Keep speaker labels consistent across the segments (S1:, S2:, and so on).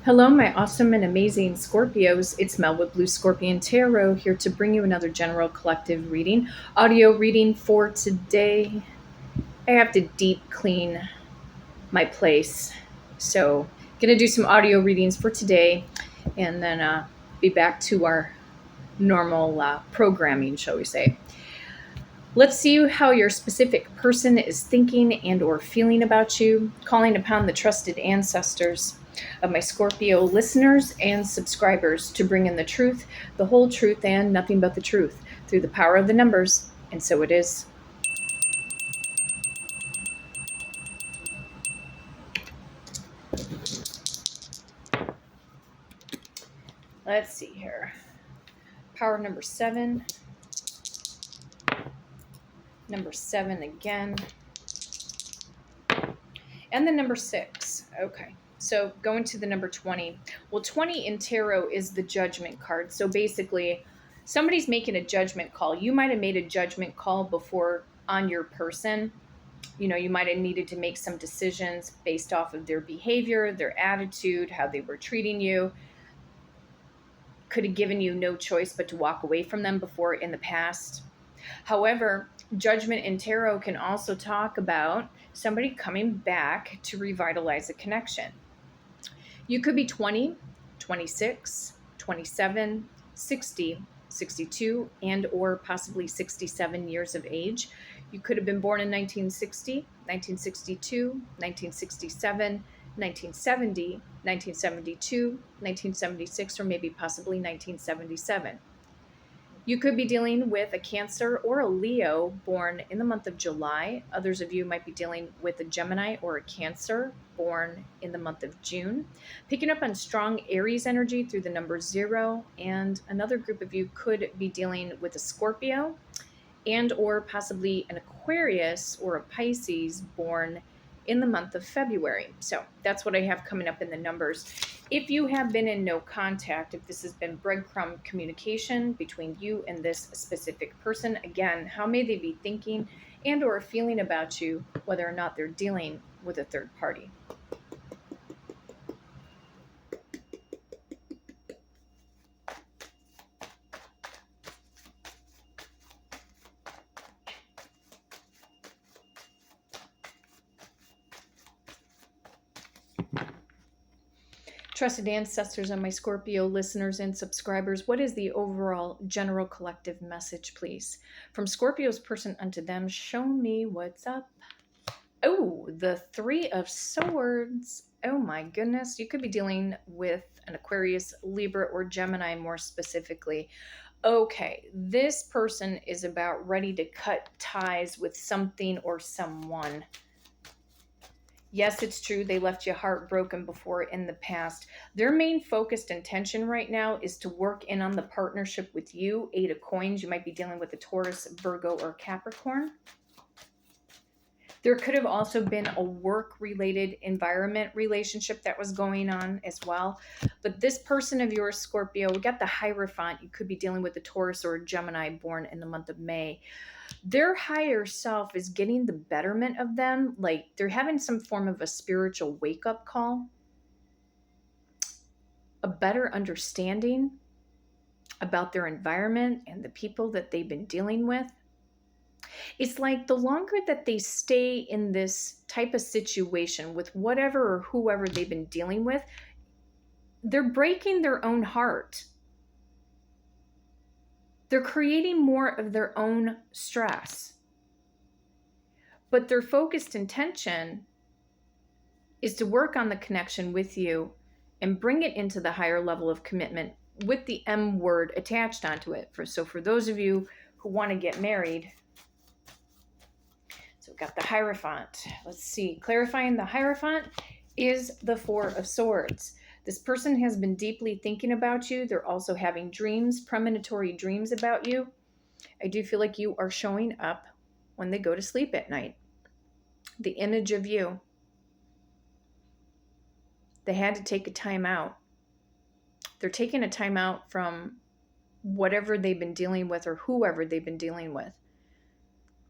S1: Hello, my awesome and amazing Scorpios. It's Mel with Blue Scorpion Tarot here to bring you another general collective reading, audio reading for today. I have to deep clean my place. So, going to do some audio readings for today and then be back to our normal programming, shall we say. Let's see how your specific person is thinking and or feeling about you, calling upon the trusted ancestors of my Scorpio listeners and subscribers to bring in the truth, the whole truth, and nothing but the truth through the power of the numbers. And so it is. Let's see here. Power number 7. Number 7 again. And the number 6. Okay. So going to the number 20. Well, 20 in tarot is the judgment card. So basically, somebody's making a judgment call. You might have made a judgment call before on your person. You know, you might have needed to make some decisions based off of their behavior, their attitude, how they were treating you. Could have given you no choice but to walk away from them before in the past. However, judgment in tarot can also talk about somebody coming back to revitalize a connection. You could be 20, 26, 27, 60, 62, and or possibly 67 years of age. You could have been born in 1960, 1962, 1967, 1970, 1972, 1976, or maybe possibly 1977. You could be dealing with a Cancer or a Leo born in the month of July. Others of you might be dealing with a Gemini or a Cancer born in the month of June. Picking up on strong Aries energy through the number 0. And another group of you could be dealing with a Scorpio and or possibly an Aquarius or a Pisces born in the month of February. So that's what I have coming up in the numbers. If you have been in no contact, if this has been breadcrumb communication between you and this specific person, again, how may they be thinking and or feeling about you, whether or not they're dealing with a third party? Trusted ancestors and my Scorpio listeners and subscribers, what is the overall general collective message, please? From Scorpio's person unto them, show me what's up. Oh, the 3 of Swords. Oh my goodness. You could be dealing with an Aquarius, Libra, or Gemini more specifically. Okay, this person is about ready to cut ties with something or someone. Yes, it's true. They left you heartbroken before in the past. Their main focused intention right now is to work in on the partnership with you. 8 of Coins. You might be dealing with a Taurus, Virgo, or Capricorn. There could have also been a work-related environment relationship that was going on as well. But this person of yours, Scorpio, we got the Hierophant. You could be dealing with a Taurus or a Gemini born in the month of May. Their higher self is getting the betterment of them. Like they're having some form of a spiritual wake-up call, a better understanding about their environment and the people that they've been dealing with. It's like the longer that they stay in this type of situation with whatever or whoever they've been dealing with, they're breaking their own heart. They're creating more of their own stress. But their focused intention is to work on the connection with you and bring it into the higher level of commitment with the M word attached onto it. So for those of you who want to get married, so we've got the Hierophant. Let's see. Clarifying the Hierophant is the 4 of Swords. This person has been deeply thinking about you. They're also having dreams, premonitory dreams about you. I do feel like you are showing up when they go to sleep at night. The image of you. They had to take a time out. They're taking a time out from whatever they've been dealing with or whoever they've been dealing with.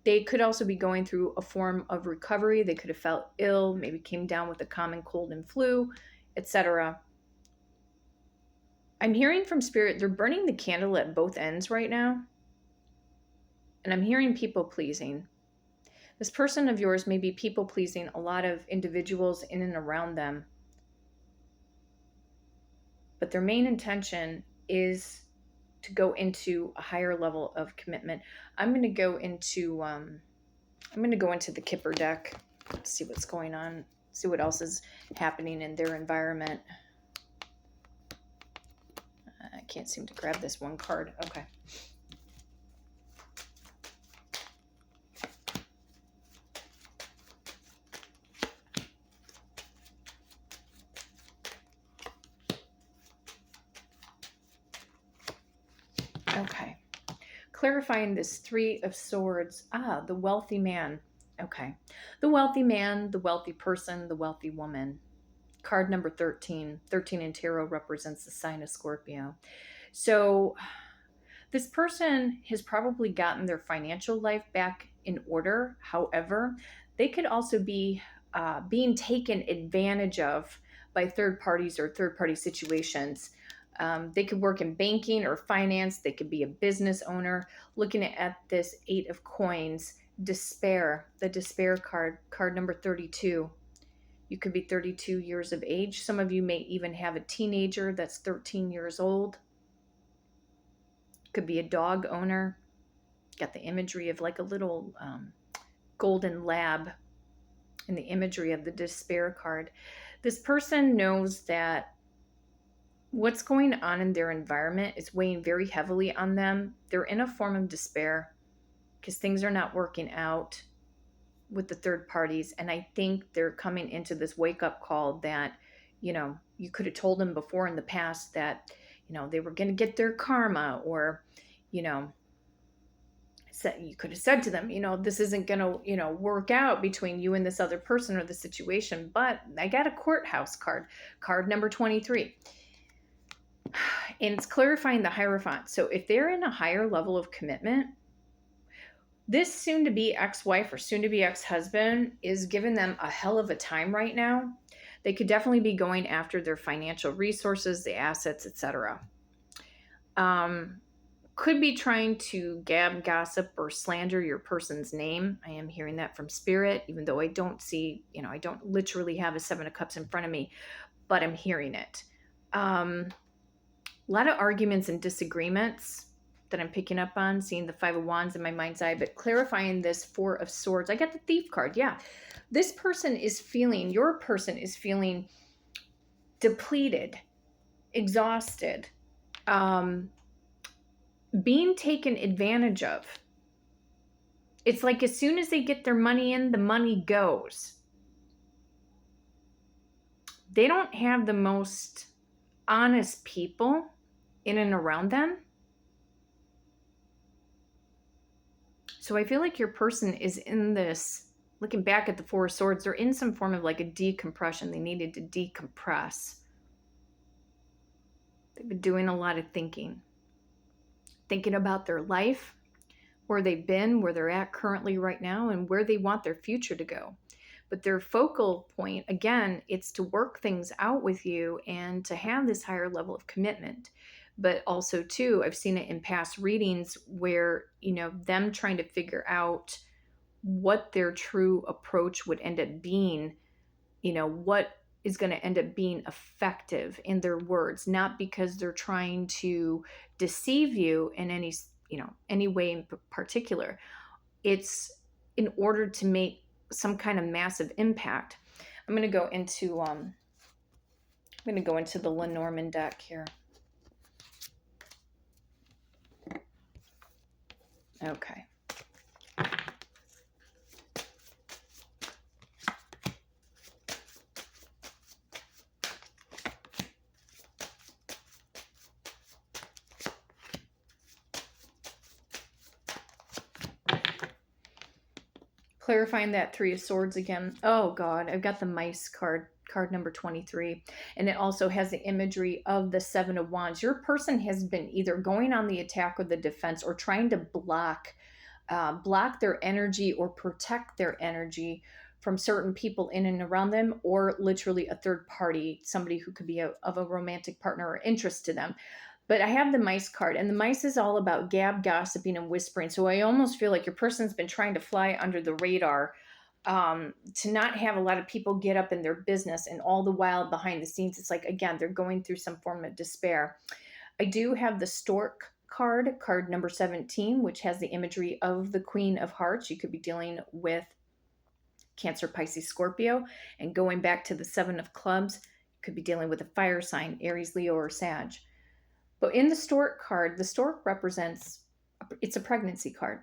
S1: They could also be going through a form of recovery. They could have felt ill, maybe came down with a common cold and flu, etc. I'm hearing from Spirit, they're burning the candle at both ends right now. And I'm hearing people pleasing. This person of yours may be people pleasing a lot of individuals in and around them. But their main intention is to go into a higher level of commitment. I'm going to go into the Kipper deck. Let's see what's going on. See what else is happening in their environment. I can't seem to grab this one card. Okay. Okay. Clarifying this Three of Swords. The wealthy man. Okay. The wealthy man, the wealthy person, the wealthy woman. Card number 13. 13 in tarot represents the sign of Scorpio. So this person has probably gotten their financial life back in order. However, they could also be being taken advantage of by third parties or third party situations. They could work in banking or finance. They could be a business owner. Looking at this Eight of Coins, despair, the despair card, card number 32. You could be 32 years of age. Some of you may even have a teenager that's 13 years old. Could be a dog owner. Got the imagery of like a little golden lab in the imagery of the despair card. This person knows that what's going on in their environment is weighing very heavily on them. They're in a form of despair because things are not working out with the third parties. And I think they're coming into this wake-up call that, you could have told them before in the past that, they were going to get their karma, or, you could have said to them, this isn't going to, work out between you and this other person or the situation. But I got a courthouse card number 23. And it's clarifying the Hierophant. So if they're in a higher level of commitment, this soon-to-be ex-wife or soon-to-be ex-husband is giving them a hell of a time right now. They could definitely be going after their financial resources, the assets, etc. Could be trying to gab, gossip, or slander your person's name. I am hearing that from Spirit, even though I don't see, I don't literally have a Seven of Cups in front of me, but I'm hearing it. A lot of arguments and disagreements that I'm picking up on, seeing the Five of Wands in my mind's eye, but clarifying this Four of Swords. I got the Thief card. Yeah. Your person is feeling depleted, exhausted, being taken advantage of. It's like as soon as they get their money in, the money goes. They don't have the most honest people in and around them. So I feel like your person is in this, looking back at the Four of Swords, they're in some form of like a decompression. They needed to decompress. They've been doing a lot of thinking about their life, where they've been, where they're at currently right now, and where they want their future to go. But their focal point, again, it's to work things out with you and to have this higher level of commitment. But also, too, I've seen it in past readings where, them trying to figure out what their true approach would end up being, what is going to end up being effective in their words, not because they're trying to deceive you in any way in particular. It's in order to make some kind of massive impact. I'm going to go into the Lenormand deck here. Okay. Clarifying that Three of Swords again. Oh God, I've got the Mice card number 23. And it also has the imagery of the Seven of Wands. Your person has been either going on the attack or the defense, or trying to block their energy or protect their energy from certain people in and around them, or literally a third party, somebody who could be of a romantic partner or interest to them. But I have the mice card, and the mice is all about gab, gossiping, and whispering. So I almost feel like your person's been trying to fly under the radar, to not have a lot of people get up in their business, and all the while behind the scenes, it's like, again, they're going through some form of despair. I do have the stork card number 17, which has the imagery of the Queen of Hearts. You could be dealing with Cancer, Pisces, Scorpio. And going back to the Seven of Clubs, you could be dealing with a fire sign, Aries, Leo, or Sag. But in the stork card, the stork represents, it's a pregnancy card.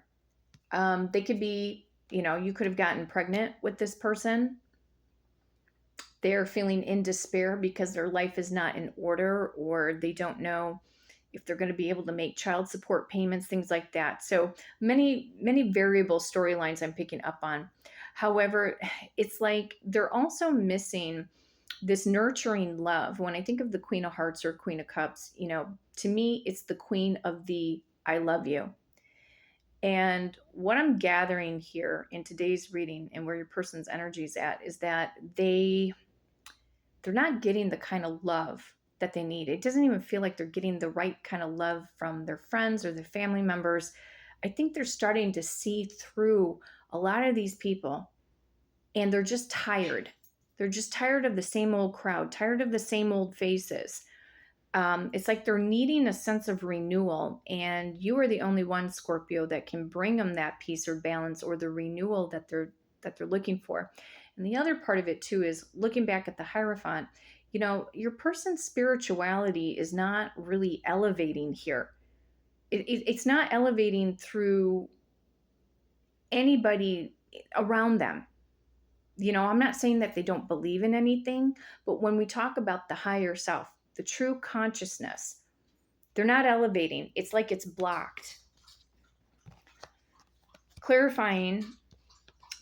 S1: They could be, you could have gotten pregnant with this person. They're feeling in despair because their life is not in order, or they don't know if they're going to be able to make child support payments, things like that. So many variable storylines I'm picking up on. However, it's like they're also missing this nurturing love. When I think of the Queen of Hearts or Queen of Cups, to me, it's the queen of the I love you. And what I'm gathering here in today's reading and where your person's energy is at is that they're not getting the kind of love that they need. It doesn't even feel like they're getting the right kind of love from their friends or their family members. I think they're starting to see through a lot of these people, and they're just tired. They're just tired of the same old crowd, tired of the same old faces. It's like they're needing a sense of renewal, and you are the only one, Scorpio, that can bring them that peace or balance or the renewal that they're looking for. And the other part of it too is looking back at the Hierophant. Your person's spirituality is not really elevating here. It's not elevating through anybody around them. I'm not saying that they don't believe in anything, but when we talk about the higher self, the true consciousness, they're not elevating. It's like it's blocked. Clarifying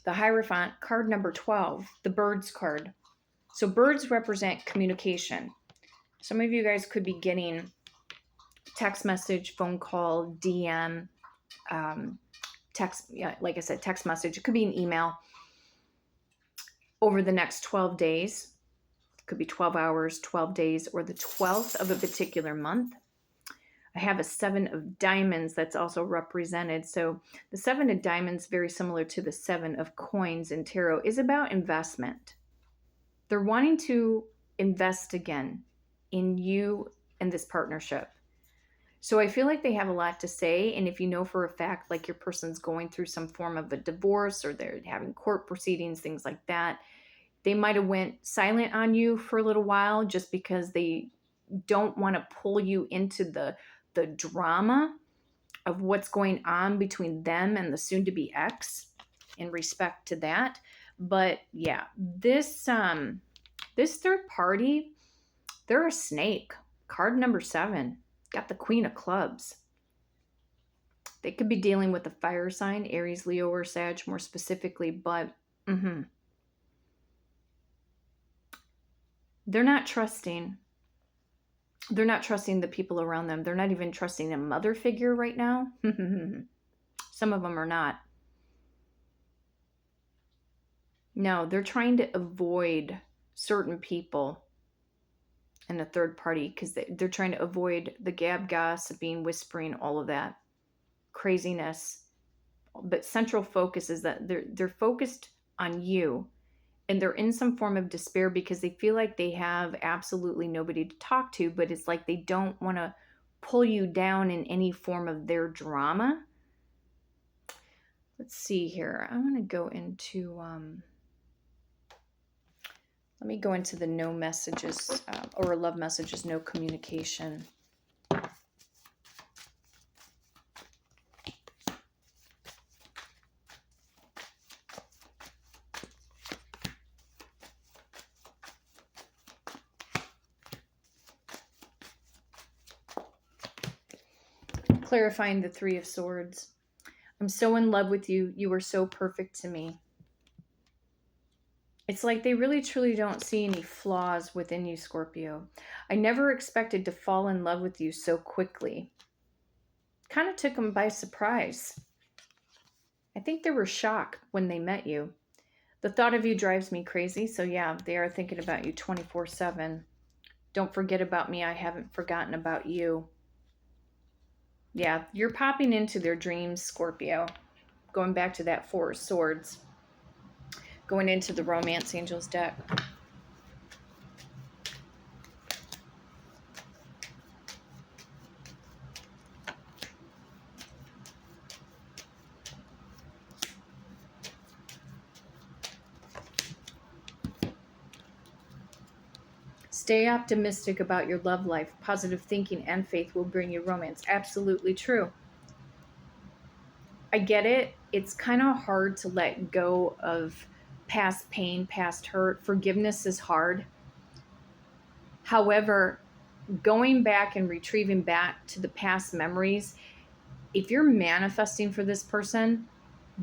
S1: the Hierophant, card number 12, the birds card. So birds represent communication. Some of you guys could be getting text message, phone call, DM, text, like I said, text message. It could be an email over the next 12 days. It could be 12 hours, 12 days, or the 12th of a particular month. I have a 7 of diamonds that's also represented. So the 7 of diamonds, very similar to the 7 of coins in tarot, is about investment. They're wanting to invest again in you and this partnership. So I feel like they have a lot to say. And if you know for a fact, like your person's going through some form of a divorce, or they're having court proceedings, things like that, they might have went silent on you for a little while just because they don't want to pull you into the drama of what's going on between them and the soon-to-be ex in respect to that. But yeah, this third party, they're a snake. Card number 7, got the Queen of Clubs. They could be dealing with a fire sign, Aries, Leo, or Sag more specifically, but they're not trusting. They're not trusting the people around them. They're not even trusting a mother figure right now. Some of them are not. No, they're trying to avoid certain people and a third party because they're trying to avoid the gab, gossiping, whispering, all of that craziness. But central focus is that they're focused on you, and they're in some form of despair because they feel like they have absolutely nobody to talk to, but it's like they don't want to pull you down in any form of their drama. Let's see here. I'm going to go into, let me go into the no messages or love messages, no communication. Clarifying the 3 of Swords. I'm so in love with you. You are so perfect to me. It's like they really truly don't see any flaws within you, Scorpio. I never expected to fall in love with you so quickly. Kind of took them by surprise. I think they were shocked when they met you. The thought of you drives me crazy. So yeah, they are thinking about you 24/7. Don't forget about me. I haven't forgotten about you. Yeah, you're popping into their dreams, Scorpio. Going back to that Four of Swords. Going into the Romance Angels deck. Stay optimistic about your love life. Positive thinking and faith will bring you romance. Absolutely true. I get it. It's kind of hard to let go of past pain, past hurt. Forgiveness is hard. However, going back and retrieving back to the past memories, if you're manifesting for this person,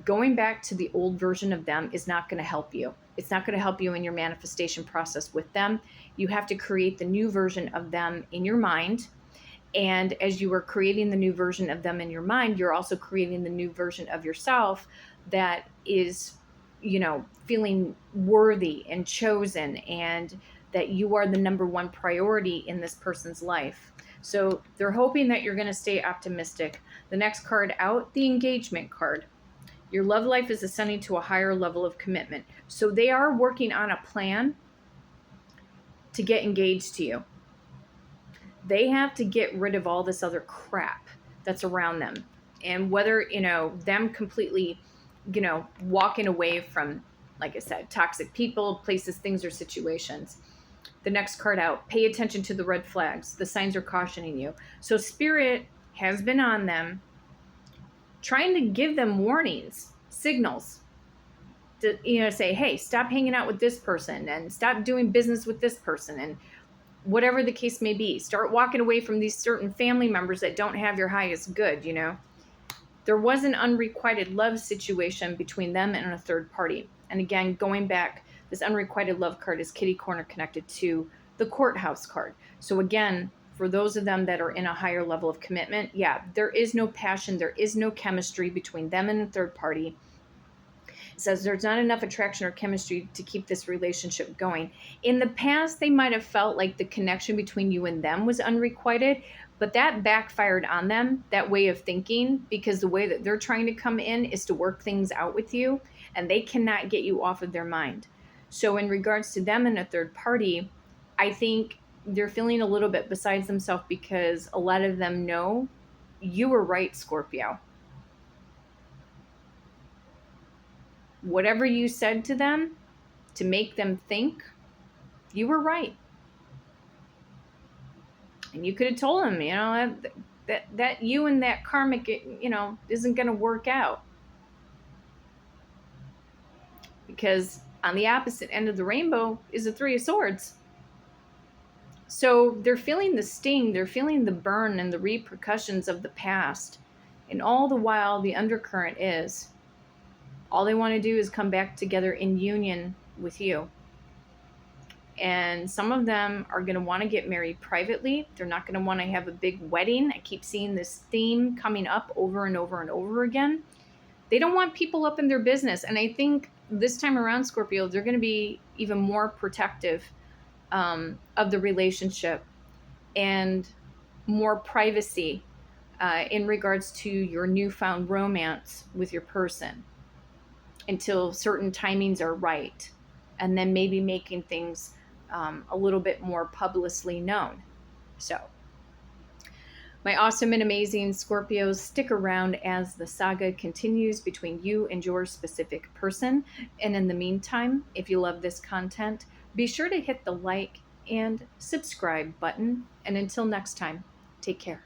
S1: going back to the old version of them is not going to help you. It's not going to help you in your manifestation process with them. You have to create the new version of them in your mind. And as you are creating the new version of them in your mind, you're also creating the new version of yourself that is, feeling worthy and chosen, and that you are the number one priority in this person's life. So they're hoping that you're going to stay optimistic. The next card out, the engagement card. Your love life is ascending to a higher level of commitment. So they are working on a plan to get engaged to you. They have to get rid of all this other crap that's around them. And whether, them completely, walking away from, like I said, toxic people, places, things, or situations. The next card out, pay attention to the red flags. The signs are cautioning you. So Spirit has been on them, trying to give them warnings, signals to, say, hey, stop hanging out with this person and stop doing business with this person, and whatever the case may be. Start walking away from these certain family members that don't have your highest good, There was an unrequited love situation between them and a third party. And again, going back, this unrequited love card is kitty corner connected to the courthouse card. So again, for those of them that are in a higher level of commitment, yeah, there is no passion, there is no chemistry between them and the third party. It says there's not enough attraction or chemistry to keep this relationship going. In the past, they might have felt like the connection between you and them was unrequited, but that backfired on them, that way of thinking, because the way that they're trying to come in is to work things out with you, and they cannot get you off of their mind. So in regards to them and a third party, I think they're feeling a little bit besides themselves, because a lot of them know you were right, Scorpio. Whatever you said to them to make them think, you were right. And you could have told them, that you and that karmic, isn't going to work out. Because on the opposite end of the rainbow is the Three of Swords. So they're feeling the sting, they're feeling the burn and the repercussions of the past. And all the while, the undercurrent is, all they want to do is come back together in union with you. And some of them are going to want to get married privately. They're not going to want to have a big wedding. I keep seeing this theme coming up over and over and over again. They don't want people up in their business. And I think this time around, Scorpio, they're going to be even more protective of the relationship and more privacy in regards to your newfound romance with your person, until certain timings are right, and then maybe making things a little bit more publicly known. So, my awesome and amazing Scorpios, stick around as the saga continues between you and your specific person. And in the meantime, if you love this content, be sure to hit the like and subscribe button. And until next time, take care.